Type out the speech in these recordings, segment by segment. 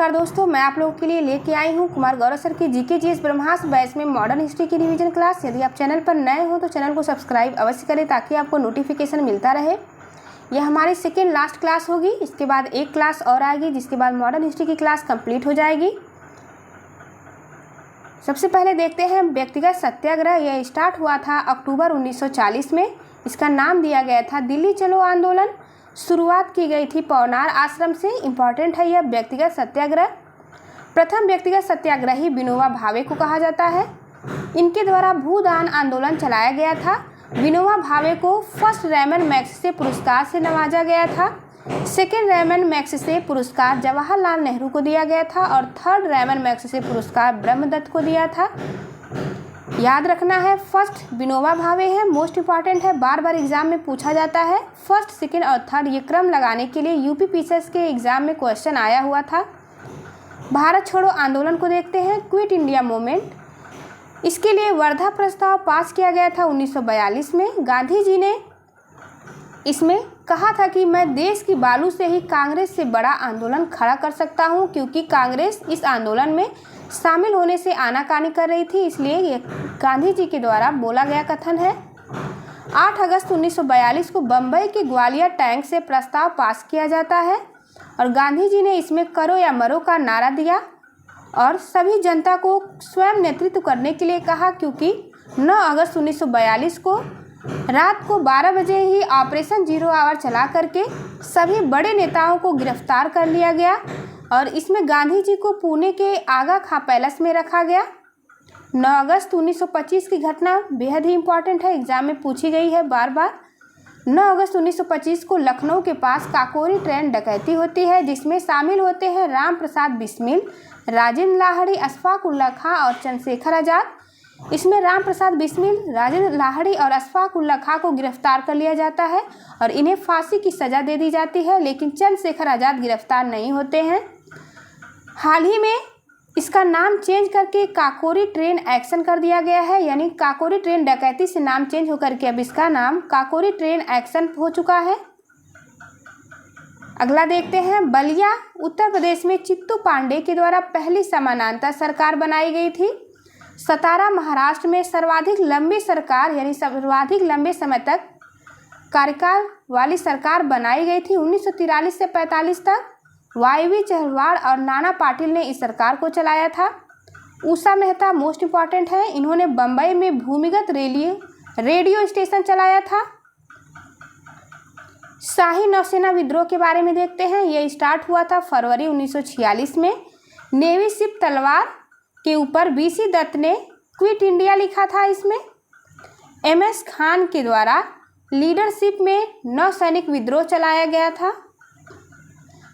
नमस्कार दोस्तों, मैं आप लोगों के लिए लेके आई हूँ कुमार गौरव सर की जीके जीएस ब्रह्मास्त्र बैच में मॉडर्न हिस्ट्री की रिवीजन क्लास। यदि आप चैनल पर नए हो तो चैनल को सब्सक्राइब अवश्य करें ताकि आपको नोटिफिकेशन मिलता रहे। यह हमारी सेकेंड लास्ट क्लास होगी। इसके बाद एक क्लास और आएगी जिसके बाद मॉडर्न हिस्ट्री की क्लास कंप्लीट हो जाएगी। सबसे पहले देखते हैं व्यक्तिगत सत्याग्रह। यह स्टार्ट हुआ था अक्टूबर 1940 में। इसका नाम दिया गया था दिल्ली चलो आंदोलन। शुरुआत की गई थी पवनार आश्रम से। इम्पॉर्टेंट है यह व्यक्तिगत सत्याग्रह। प्रथम व्यक्तिगत सत्याग्रही विनोबा भावे को कहा जाता है। इनके द्वारा भूदान आंदोलन चलाया गया था। विनोबा भावे को फर्स्ट रेमन मैग्सेसे पुरस्कार से नवाजा गया था। सेकेंड रेमन मैग्सेसे पुरस्कार जवाहरलाल नेहरू को दिया गया था और थर्ड रेमन मैग्सेसे पुरस्कार ब्रह्मदत्त को दिया था। याद रखना है, फर्स्ट विनोबा भावे है, मोस्ट इंपॉर्टेंट है, बार बार एग्जाम में पूछा जाता है। फर्स्ट, सेकेंड और थर्ड ये क्रम लगाने के लिए यूपी पीसीएस के एग्जाम में क्वेश्चन आया हुआ था। भारत छोड़ो आंदोलन को देखते हैं, क्विट इंडिया मूवमेंट। इसके लिए वर्धा प्रस्ताव पास किया गया था 1942 में। गांधी जी ने इसमें कहा था कि मैं देश की बालू से ही कांग्रेस से बड़ा आंदोलन खड़ा कर सकता हूं, क्योंकि कांग्रेस इस आंदोलन में शामिल होने से आनाकानी कर रही थी। इसलिए ये गांधी जी के द्वारा बोला गया कथन है। 8 अगस्त 1942 को बम्बई के ग्वालियर टैंक से प्रस्ताव पास किया जाता है और गांधी जी ने इसमें करो या मरो का नारा दिया और सभी जनता को स्वयं नेतृत्व करने के लिए कहा, क्योंकि 9 अगस्त 1942 को रात को 12 बजे ही ऑपरेशन जीरो आवर चला करके सभी बड़े नेताओं को गिरफ्तार कर लिया गया और इसमें गांधी जी को पुणे के आगा खां पैलेस में रखा गया। 9 अगस्त 1925 की घटना बेहद ही इम्पॉर्टेंट है, एग्जाम में पूछी गई है बार बार। 9 अगस्त 1925 को लखनऊ के पास काकोरी ट्रेन डकैती होती है, जिसमें शामिल होते हैं राम प्रसाद बिस्मिल, राजेंद्र लाहिड़ी, अशफाक उल्ला खां और चंद्रशेखर आज़ाद। इसमें राम प्रसाद बिस्मिल, राजेंद्र लाहिड़ी और अशफाक उल्ला खां को गिरफ्तार कर लिया जाता है और इन्हें फांसी की सज़ा दे दी जाती है, लेकिन चंद्रशेखर आज़ाद गिरफ्तार नहीं होते हैं। हाल ही में इसका नाम चेंज करके काकोरी ट्रेन एक्शन कर दिया गया है, यानी काकोरी ट्रेन डकैती से नाम चेंज होकर के अब इसका नाम काकोरी ट्रेन एक्शन हो चुका है। अगला देखते हैं, बलिया उत्तर प्रदेश में चित्तू पांडे के द्वारा पहली समानांतर सरकार बनाई गई थी। सतारा महाराष्ट्र में सर्वाधिक लंबी सरकार यानी सर्वाधिक लंबे समय तक कार्यकाल वाली सरकार बनाई गई थी। 1943 से 45 तक वायवी चहलवाड़ और नाना पाटिल ने इस सरकार को चलाया था। उषा मेहता मोस्ट इम्पॉर्टेंट है, इन्होंने बम्बई में भूमिगत रेडियो स्टेशन चलाया था। शाही नौसेना विद्रोह के बारे में देखते हैं। यह स्टार्ट हुआ था फरवरी 1946 में। नेवी शिप तलवार के ऊपर बीसी दत्त ने क्विट इंडिया लिखा था। इसमें एमएस खान के द्वारा लीडरशिप में नौसैनिक विद्रोह चलाया गया था।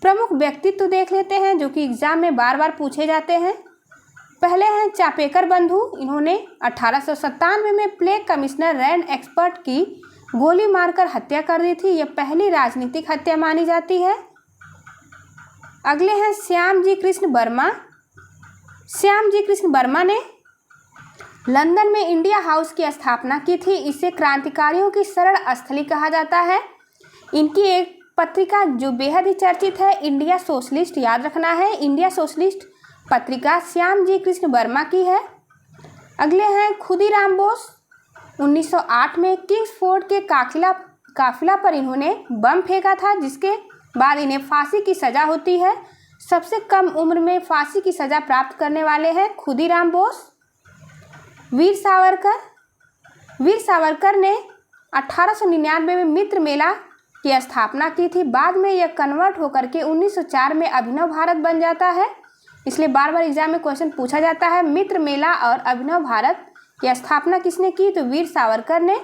प्रमुख व्यक्तित्व देख लेते हैं जो कि एग्जाम में बार बार पूछे जाते हैं। पहले हैं चापेकर बंधु। इन्होंने 1897 में प्लेग कमिश्नर रैंड एक्सपर्ट की गोली मारकर हत्या कर दी थी। यह पहली राजनीतिक हत्या मानी जाती है। अगले हैं श्याम जी कृष्ण वर्मा। श्याम जी कृष्ण वर्मा ने लंदन में इंडिया हाउस की स्थापना की थी। इसे क्रांतिकारियों की शरण स्थली कहा जाता है। इनकी एक पत्रिका जो बेहद ही चर्चित है, इंडिया सोशलिस्ट, याद रखना है, इंडिया सोशलिस्ट पत्रिका श्याम जी कृष्ण वर्मा की है। अगले हैं खुदीराम बोस। 1908 में किंग्सफोर्ड के काफिला पर इन्होंने बम फेंका था, जिसके बाद इन्हें फांसी की सज़ा होती है। सबसे कम उम्र में फांसी की सज़ा प्राप्त करने वाले हैं खुदीराम बोस। वीर सावरकर ने 1899 में मित्र मेला की स्थापना की थी। बाद में यह कन्वर्ट होकर के 1904 में अभिनव भारत बन जाता है। इसलिए बार बार एग्जाम में क्वेश्चन पूछा जाता है, मित्र मेला और अभिनव भारत की स्थापना किसने की, तो वीर सावरकर ने।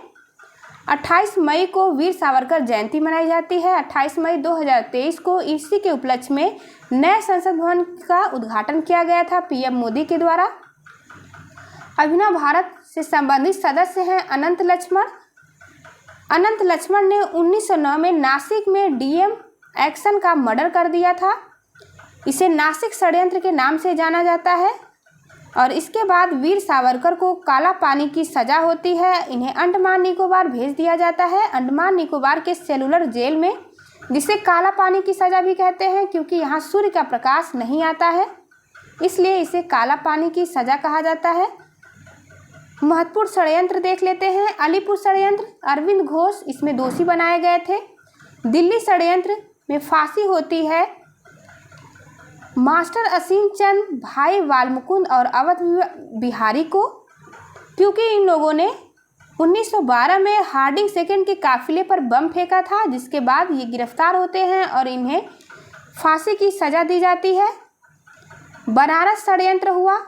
28 मई को वीर सावरकर जयंती मनाई जाती है। 28 मई 2023 को इसी के उपलक्ष्य में नए संसद भवन का उद्घाटन किया गया था पीएम मोदी के द्वारा। अभिनव भारत से संबंधित सदस्य हैं अनंत लक्ष्मण। अनंत लक्ष्मण ने 1909 में नासिक में डीएम एक्शन का मर्डर कर दिया था। इसे नासिक षड्यंत्र के नाम से जाना जाता है और इसके बाद वीर सावरकर को काला पानी की सज़ा होती है। इन्हें अंडमान निकोबार भेज दिया जाता है। अंडमान निकोबार के सेलुलर जेल में जिसे काला पानी की सज़ा भी कहते हैं, क्योंकि यहाँ सूर्य का प्रकाश नहीं आता है, इसलिए इसे काला पानी की सज़ा कहा जाता है। महत्वपूर्ण षड्यंत्र देख लेते हैं। अलीपुर षड्यंत्र, अरविंद घोष इसमें दोषी बनाए गए थे। दिल्ली षड्यंत्र में फांसी होती है मास्टर असीम चंद, भाई वालमुकुंद और अवध बिहारी को, क्योंकि इन लोगों ने 1912 में हार्डिंग सेकंड के काफिले पर बम फेंका था, जिसके बाद ये गिरफ्तार होते हैं और इन्हें फांसी की सज़ा दी जाती है। बनारस षड्यंत्र हुआ,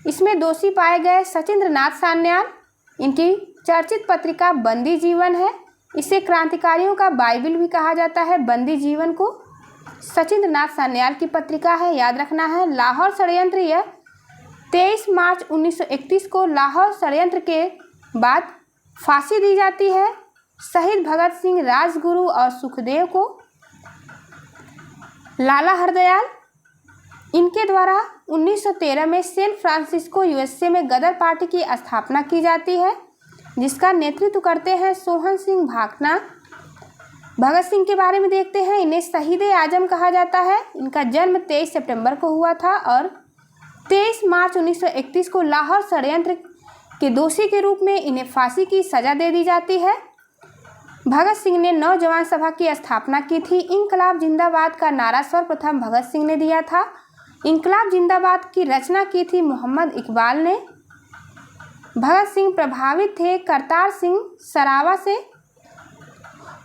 इसमें दोषी पाए गए सचिंद्र नाथ सान्याल। इनकी चर्चित पत्रिका बंदी जीवन है। इसे क्रांतिकारियों का बाइबिल भी कहा जाता है। बंदी जीवन को सचिंद्र नाथ सान्याल की पत्रिका है, याद रखना है। लाहौर षड्यंत्र, यह 23 मार्च 1931 को लाहौर षड्यंत्र के बाद फांसी दी जाती है शहीद भगत सिंह, राजगुरु और सुखदेव को। लाला हरदयाल, इनके द्वारा 1913 में सैन फ्रांसिस्को यूएसए में गदर पार्टी की स्थापना की जाती है, जिसका नेतृत्व करते हैं सोहन सिंह भाकना। भगत सिंह के बारे में देखते हैं। इन्हें शहीद आजम कहा जाता है। इनका जन्म 23 सितंबर को हुआ था और 23 मार्च 1931 को लाहौर षड्यंत्र के दोषी के रूप में इन्हें फांसी की सज़ा दे दी जाती है। भगत सिंह ने नौजवान सभा की स्थापना की थी। इंकलाब जिंदाबाद का नारा सर्वप्रथम भगत सिंह ने दिया था। इंकलाब जिंदाबाद की रचना की थी मोहम्मद इकबाल ने। भगत सिंह प्रभावित थे करतार सिंह सरावा से।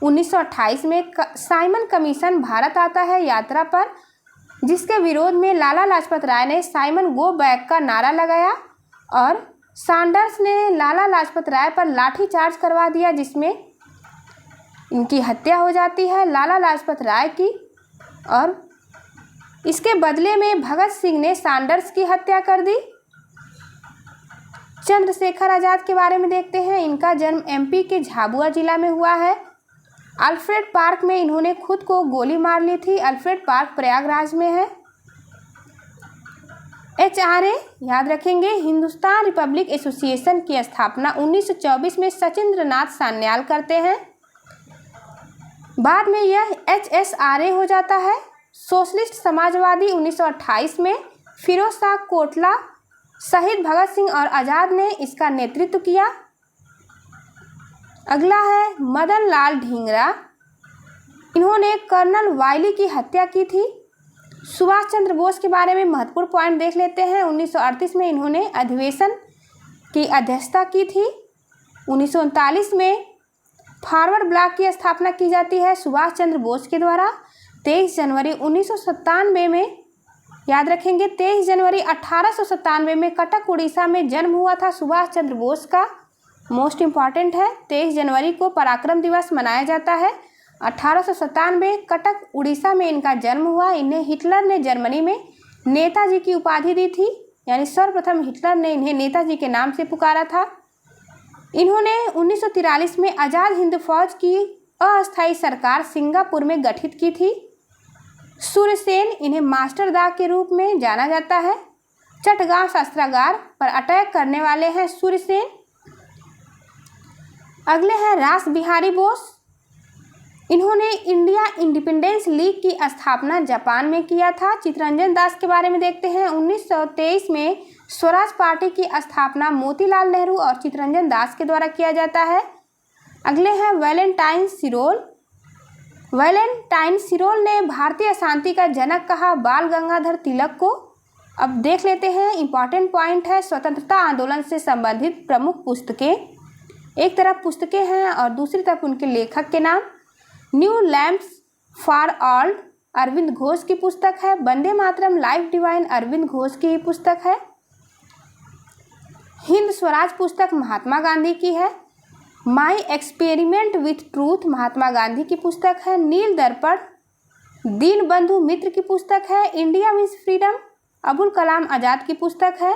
1928 में साइमन कमीशन भारत आता है यात्रा पर, जिसके विरोध में लाला लाजपत राय ने साइमन गो बैक का नारा लगाया और सैंडर्स ने लाला लाजपत राय पर लाठीचार्ज करवा दिया, जिसमें इनकी हत्या हो जाती है लाला लाजपत राय की। और इसके बदले में भगत सिंह ने सैंडर्स की हत्या कर दी। चंद्रशेखर आज़ाद के बारे में देखते हैं। इनका जन्म एमपी के झाबुआ जिला में हुआ है। अल्फ्रेड पार्क में इन्होंने खुद को गोली मार ली थी। अल्फ्रेड पार्क प्रयागराज में है। HRA याद रखेंगे, हिंदुस्तान रिपब्लिक एसोसिएशन की स्थापना 1924 में सचिंद्र नाथ सान्याल करते हैं। बाद में यह HSRA हो जाता है। सोशलिस्ट समाजवादी 1928 में फिरोज शाह कोटला, शहीद भगत सिंह और आज़ाद ने इसका नेतृत्व किया। अगला है मदन लाल ढींगरा। इन्होंने कर्नल वायली की हत्या की थी। सुभाष चंद्र बोस के बारे में महत्वपूर्ण पॉइंट देख लेते हैं। 1938 में इन्होंने अधिवेशन की अध्यक्षता की थी। 1939 में फॉरवर्ड ब्लॉक की स्थापना की जाती है सुभाष चंद्र बोस के द्वारा। 23 जनवरी 1997 में, याद रखेंगे 23 जनवरी 1897 में कटक उड़ीसा में जन्म हुआ था सुभाष चंद्र बोस का। मोस्ट इम्पॉर्टेंट है, 23 जनवरी को पराक्रम दिवस मनाया जाता है। 1897 कटक उड़ीसा में इनका जन्म हुआ। इन्हें हिटलर ने जर्मनी में नेताजी की उपाधि दी थी, यानी सर्वप्रथम हिटलर ने इन्हें नेताजी के नाम से पुकारा था। इन्होंने 1943 में आज़ाद हिंद फौज की अस्थायी सरकार सिंगापुर में गठित की थी। सूर्यसेन, इन्हें मास्टर दा के रूप में जाना जाता है। चटगांव शस्त्रागार पर अटैक करने वाले हैं सूर्यसेन। अगले हैं रास बिहारी बोस। इन्होंने इंडिया इंडिपेंडेंस लीग की स्थापना जापान में किया था। चित्तरंजन दास के बारे में देखते हैं। 1923 में स्वराज पार्टी की स्थापना मोतीलाल नेहरू और चित्तरंजन दास के द्वारा किया जाता है। अगले हैं वैलेंटाइन सिरोल। वैलेंटाइन सिरोल ने भारतीय शांति का जनक कहा बाल गंगाधर तिलक को। अब देख लेते हैं, इंपॉर्टेंट पॉइंट है स्वतंत्रता आंदोलन से संबंधित प्रमुख पुस्तकें। एक तरफ पुस्तकें हैं और दूसरी तरफ उनके लेखक के नाम। New lamps for all Aurobindo Ghosh की पुस्तक है। वंदे मातरम लाइफ डिवाइन अरविंद घोष की पुस्तक है। हिंद स्वराज पुस्तक महात्मा गांधी की है। My experiment with truth Mahatma Gandhi की पुस्तक है। नील दर्पण दीन बंधु मित्र की पुस्तक है। India means freedom Abul Kalam Azad की पुस्तक है।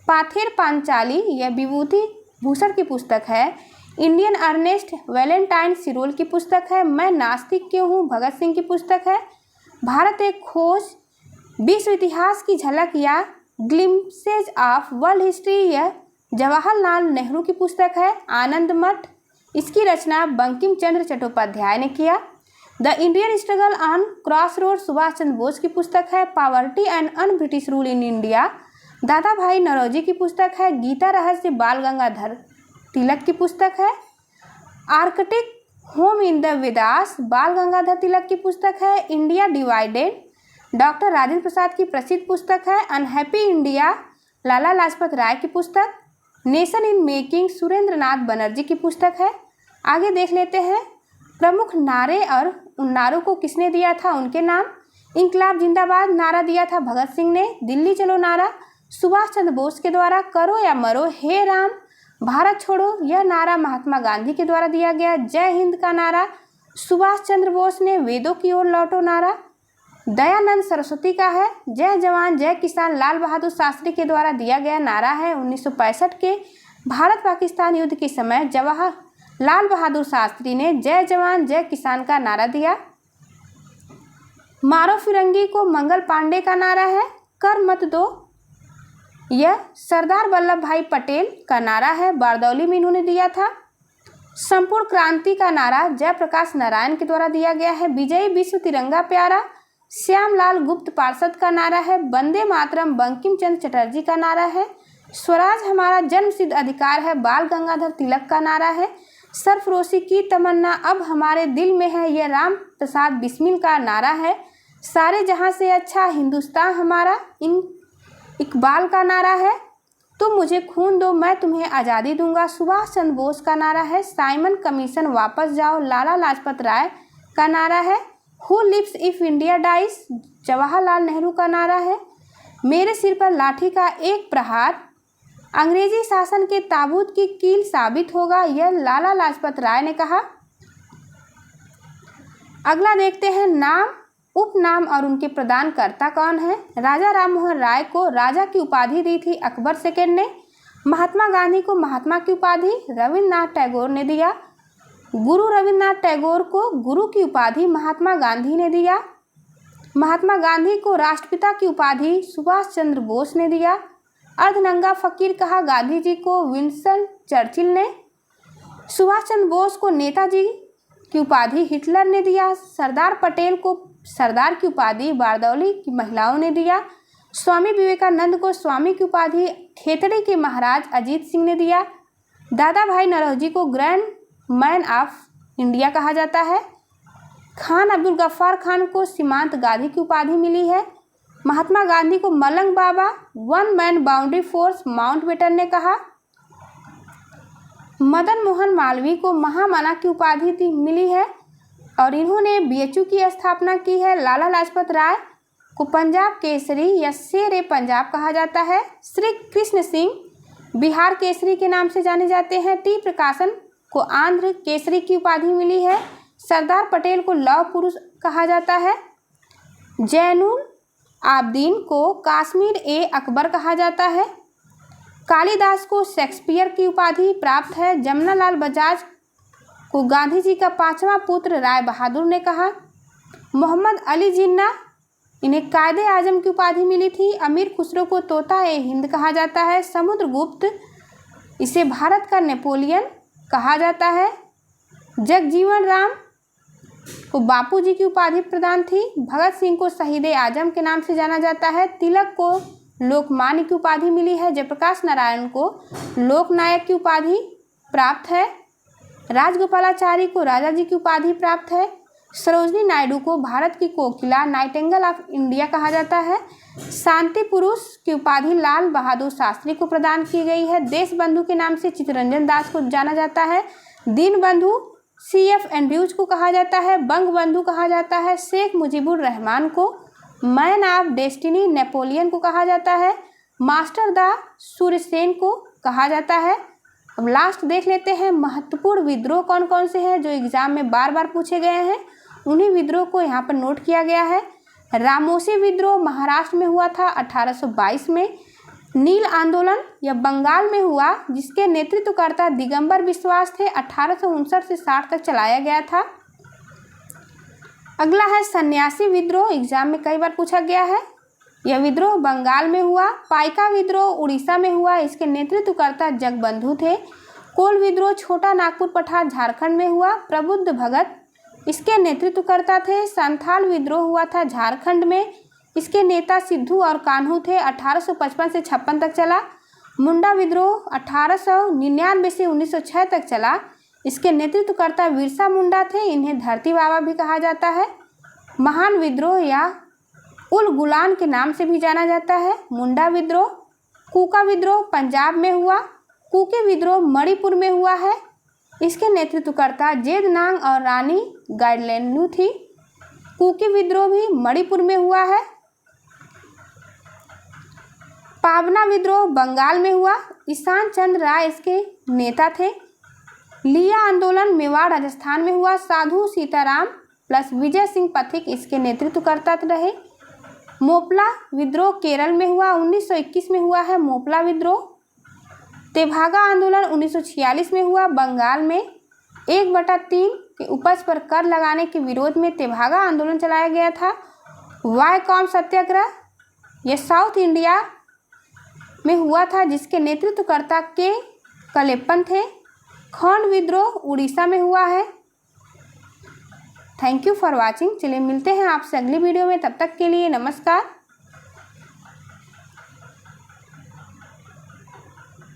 पाथेर पांचाली यह विभूति भूषण की पुस्तक है। इंडियन अर्नेस्ट वैलेंटाइन सिरोल की पुस्तक है। मैं नास्तिक क्यों हूँ भगत सिंह की पुस्तक है। भारत एक खोज विश्व इतिहास की झलक या ग्लिम्पसेज ऑफ वर्ल्ड हिस्ट्री यह जवाहरलाल नेहरू की पुस्तक है। आनंद मठ इसकी रचना बंकिम चंद्र चट्टोपाध्याय ने किया। The Indian struggle on cross road Subhash Chandra Bose की पुस्तक है। Poverty and un British rule in India Dadabhai Naoroji की पुस्तक है। गीता रहस्य बाल गंगाधर तिलक की पुस्तक है। Arctic home in the Vedas बाल गंगाधर तिलक की पुस्तक है। India divided doctor Rajendra Prasad की प्रसिद्ध पुस्तक है। अनहैप्पी इंडिया लाला लाजपत राय की पुस्तक। नेशन इन मेकिंग सुरेंद्र नाथ बनर्जी की पुस्तक है। आगे देख लेते हैं प्रमुख नारे और उन नारों को किसने दिया था, उनके नाम। इंकलाब जिंदाबाद नारा दिया था भगत सिंह ने। दिल्ली चलो नारा सुभाष चंद्र बोस के द्वारा। करो या मरो हे राम भारत छोड़ो यह नारा महात्मा गांधी के द्वारा दिया गया। जय हिंद का नारा सुभाष चंद्र बोस ने। वेदों की ओर लौटो नारा दयानंद सरस्वती का है। जय जवान जय किसान लाल बहादुर शास्त्री के द्वारा दिया गया नारा है। 1965 के भारत पाकिस्तान युद्ध के समय जवाहर लाल बहादुर शास्त्री ने जय जवान जय किसान का नारा दिया। मारो फिरंगी को मंगल पांडे का नारा है। कर मत दो यह सरदार वल्लभ भाई पटेल का नारा है। बारदौली में इन्होंने दिया था। संपूर्ण क्रांति का नारा जयप्रकाश नारायण के द्वारा दिया गया है। विजयी विश्व तिरंगा प्यारा श्यामलाल गुप्त पार्षद का नारा है। वंदे मातरम बंकिम चंद्र चटर्जी का नारा है। स्वराज हमारा जन्मसिद्ध अधिकार है बाल गंगाधर तिलक का नारा है। सरफरोशी की तमन्ना अब हमारे दिल में है यह राम प्रसाद बिस्मिल का नारा है। सारे जहां से अच्छा हिंदुस्तान हमारा इकबाल का नारा है। तुम मुझे खून दो मैं तुम्हें आज़ादी दूंगा सुभाष चंद्र बोस का नारा है। साइमन कमीशन वापस जाओ लाला लाजपत राय का नारा है। Who lives if India dies Jawaharlal Nehru का नारा है। मेरे सिर पर लाठी का एक प्रहार अंग्रेजी शासन के ताबूत की कील साबित होगा यह लाला लाजपत राय ने कहा। अगला देखते हैं नाम उपनाम और उनके प्रदानकर्ता कौन है। राजा राममोहन राय को राजा की उपाधि दी थी अकबर सेकंड ने। महात्मा गांधी को महात्मा की उपाधि रविन्द्रनाथ टैगोर ने दिया। गुरु रविन्द्रनाथ टैगोर को गुरु की उपाधि महात्मा गांधी ने दिया। महात्मा गांधी को राष्ट्रपिता की उपाधि सुभाष चंद्र बोस ने दिया। अर्धनंगा फकीर कहा गांधी जी को विंस्टन चर्चिल ने। सुभाष चंद्र बोस को नेताजी की उपाधि हिटलर ने दिया। सरदार पटेल को सरदार की उपाधि बारदौली की महिलाओं ने दिया। स्वामी विवेकानंद को स्वामी की उपाधि खेतड़ी के महाराज अजीत सिंह ने दिया। दादा भाई नौरोजी को ग्रैंड मैन ऑफ इंडिया कहा जाता है। खान अब्दुल गफ्फार खान को सीमांत गांधी की उपाधि मिली है। महात्मा गांधी को Malang Baba one man boundary force Mountbatten ने कहा। मदन मोहन मालवीय को महामना की उपाधि मिली है और इन्होंने बीएचयू की स्थापना की है। लाला लाजपत राय को पंजाब केसरी या शेर पंजाब कहा जाता है। श्री कृष्ण सिंह बिहार केसरी के नाम से जाने जाते हैं। टी प्रकाशन को आंध्र केसरी की उपाधि मिली है। सरदार पटेल को लौह पुरुष कहा जाता है। जैनुल आबदीन को काश्मीर ए अकबर कहा जाता है। कालिदास को शेक्सपियर की उपाधि प्राप्त है। जमनालाल बजाज को गांधी जी का 5वां पुत्र राय बहादुर ने कहा। मोहम्मद अली जिन्ना इन्हें कायदे आजम की उपाधि मिली थी। अमीर खुसरो को तोता ए हिंद कहा जाता है। समुद्रगुप्त इसे भारत का नेपोलियन कहा जाता है। जगजीवन राम को बापूजी की उपाधि प्रदान थी। भगत सिंह को शहीद आजम के नाम से जाना जाता है। तिलक को लोकमान्य की उपाधि मिली है। जयप्रकाश नारायण को लोकनायक की उपाधि प्राप्त है। राजगोपालाचारी को राजा जी की उपाधि प्राप्त है। सरोजनी नायडू को भारत की कोकिला नाइटिंगेल ऑफ इंडिया कहा जाता है। शांति पुरुष की उपाधि लाल बहादुर शास्त्री को प्रदान की गई है। देश बंधु के नाम से चित्तरंजन दास को जाना जाता है। दीन बंधु CF एंड्रयूज को कहा जाता है। बंग बंधु कहा जाता है। शेख मुजीबुर रहमान को मैन ऑफ डेस्टिनी नेपोलियन को कहा जाता है। मास्टर दा सूर्यसेन को कहा जाता है। अब लास्ट देख लेते हैं महत्वपूर्ण विद्रोह कौन कौन से हैं जो एग्जाम में बार बार पूछे गए हैं। उन्हीं विद्रोह को यहाँ पर नोट किया गया है। रामोसी विद्रोह महाराष्ट्र में हुआ था 1822 में। नील आंदोलन यह बंगाल में हुआ जिसके नेतृत्वकर्ता दिगंबर बिश्वास थे। 1859 से 60 तक चलाया गया था। अगला है सन्यासी विद्रोह, एग्जाम में कई बार पूछा गया है। यह विद्रोह बंगाल में हुआ। पाइका विद्रोह उड़ीसा में हुआ, इसके नेतृत्वकर्ता जगबंधु थे। कोल विद्रोह छोटा नागपुर पठार झारखंड में हुआ। प्रबुद्ध भगत इसके नेतृत्वकर्ता थे। संथाल विद्रोह हुआ था झारखंड में, इसके नेता सिद्धू और कान्हू थे। 1855 से 56 तक चला। मुंडा विद्रोह 1899 से 1906 तक चला। इसके नेतृत्वकर्ता बिरसा मुंडा थे, इन्हें धरती बाबा भी कहा जाता है। महान विद्रोह या उल गुलान के नाम से भी जाना जाता है। मुंडा विद्रोह। कूका विद्रोह पंजाब में हुआ। कुकी विद्रोह मणिपुर में हुआ है। इसके नेतृत्वकर्ता जेदनांग और रानी गाइडलेन्यू थी। कुकी विद्रोह भी मणिपुर में हुआ है। पावना विद्रोह बंगाल में हुआ। ईशान चंद्र राय इसके नेता थे। लिया आंदोलन मेवाड़ राजस्थान में हुआ। साधु सीताराम प्लस विजय सिंह पथिक इसके नेतृत्वकर्ता रहे। मोपला विद्रोह केरल में हुआ। 1921 में हुआ है मोपला विद्रोह। तेभागा आंदोलन 1946 में हुआ। बंगाल में 1/3 के उपज पर कर लगाने के विरोध में तेभागा आंदोलन चलाया गया था। वायकॉम सत्याग्रह यह साउथ इंडिया में हुआ था, जिसके नेतृत्वकर्ता के कलेप्पन थे। खंड विद्रोह उड़ीसा में हुआ है। Thank you for watching. चलिए मिलते हैं आपसे अगली वीडियो में, तब तक के लिए नमस्कार।